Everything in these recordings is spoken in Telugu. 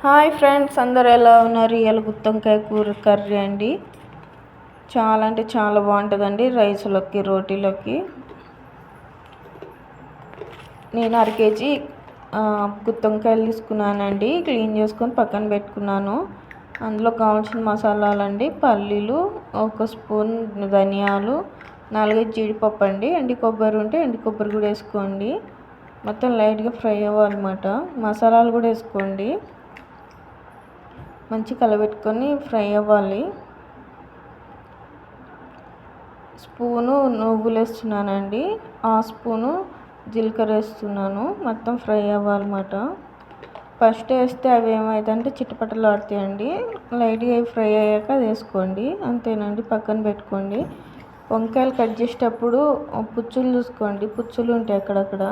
హాయ్ ఫ్రెండ్స్, అందరు ఎలా ఉన్నారు? ఇవాళ గుత్తొంకాయ కూర కర్రీ అండి. చాలా అంటే చాలా బాగుంటుందండి. రైస్లోకి, రోటీలోకి. నేను 1/2 కేజీ గుత్తొంకాయలు తీసుకున్నానండి. క్లీన్ చేసుకొని పక్కన పెట్టుకున్నాను. అందులో కావాల్సిన మసాలాలండి: పల్లీలు, 1 స్పూన్ ధనియాలు, 4-5 జీడిపప్పు అండి. ఎండు కొబ్బరి ఉంటే ఎండు కొబ్బరి కూడా వేసుకోండి. మొత్తం లైట్గా ఫ్రై అవ్వాలన్నమాట. మసాలాలు కూడా వేసుకోండి. మంచి కలబెట్టుకొని ఫ్రై అవ్వాలి. స్పూను నువ్వులు వేస్తున్నానండి. 1/2 స్పూను జీలకర్ర వేస్తున్నాను. మొత్తం ఫ్రై అవ్వాలన్నమాట. ఫస్ట్ వేస్తే అవి ఏమవుతాయంటే చిటపటలు ఆడుతాయండి. లైట్గా ఫ్రై అయ్యాక అది వేసుకోండి. అంతేనండి, పక్కన పెట్టుకోండి. వంకాయలు కట్ చేసేటప్పుడు పుచ్చులు చూసుకోండి, పుచ్చులు ఉంటాయి అక్కడక్కడ.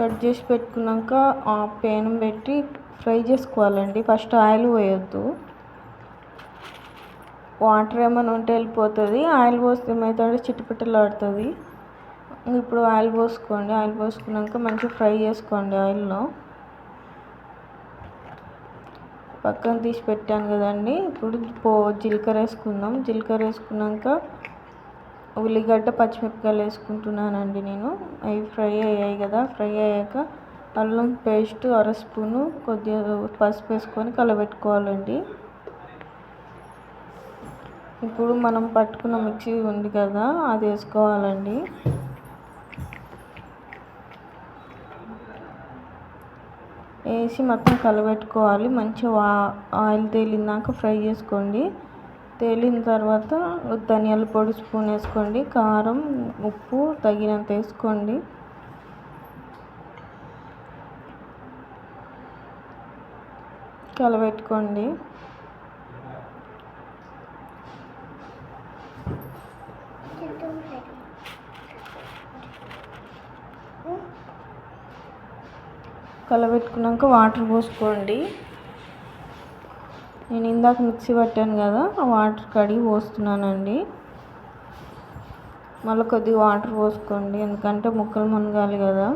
కట్ చేసి పెట్టుకున్నాక పేనం పెట్టి ఫ్రై చేసుకోవాలండి. First oil పోయొద్దు. వాటర్ ఏమైనా ఉంటే వెళ్ళిపోతుంది. ఆయిల్ పోస్తే ఏమవుతుందంటే చిటపటలు ఆడుతుంది. ఇప్పుడు ఆయిల్ పోసుకోండి. ఆయిల్ పోసుకున్నాక మంచిగా ఫ్రై చేసుకోండి ఆయిల్లో. పక్కన తీసి పెట్టాను కదండి. ఇప్పుడు జీలకర్ర వేసుకుందాం. జీలకర్ర వేసుకున్నాక ఉల్లిగడ్డ, పచ్చిమిరపకాయలు వేసుకుంటున్నానండి నేను. అవి ఫ్రై అయ్యాయి కదా. ఫ్రై అయ్యాక అల్లం పేస్ట్ 1/2 స్పూను, కొద్దిగా పసుపు వేసుకొని కలబెట్టుకోవాలండి. ఇప్పుడు మనం పట్టుకున్న మిక్సీ ఉంది కదా, అది వేసుకోవాలండి. వేసి మొత్తం కలబెట్టుకోవాలి. మంచిగా ఆయిల్ తేలినాక ఫ్రై చేసుకోండి. తేలిన తర్వాత ధనియాల పొడి స్పూన్ వేసుకోండి. కారం, ఉప్పు తగినంత వేసుకోండి. కలబెట్టుకోండి. కలబెట్టుకున్నాక వాటర్ పోసుకోండి. నేను ఇందాక మిక్సీ పట్టాను కదా, ఆ వాటర్ కడిగి పోస్తున్నానండి. మళ్ళీ కొద్దిగా వాటర్ పోసుకోండి, ఎందుకంటే ముక్కలు మునగాలి కదా.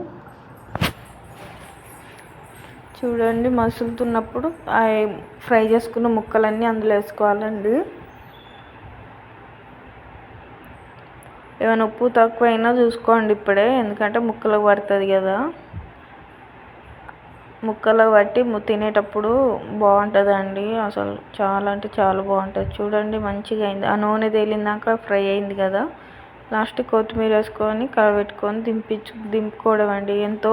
చూడండి, మసులుతున్నప్పుడు ఫ్రై చేసుకున్న ముక్కలన్నీ అందులో వేసుకోవాలండి. ఏమైనా ఉప్పు తక్కువ అయినా చూసుకోండి ఇప్పుడే, ఎందుకంటే ముక్కలకు పడుతుంది కదా. ముక్కలకు పట్టి తినేటప్పుడు బాగుంటుందండి. అసలు చాలా అంటే చాలా బాగుంటుంది. చూడండి, మంచిగా అయింది. ఆ నూనె తేలినాక ఫ్రై అయింది కదా. లాస్ట్ కొత్తిమీర వేసుకొని కలబెట్టుకొని దింపుకోవడం అండి. ఎంతో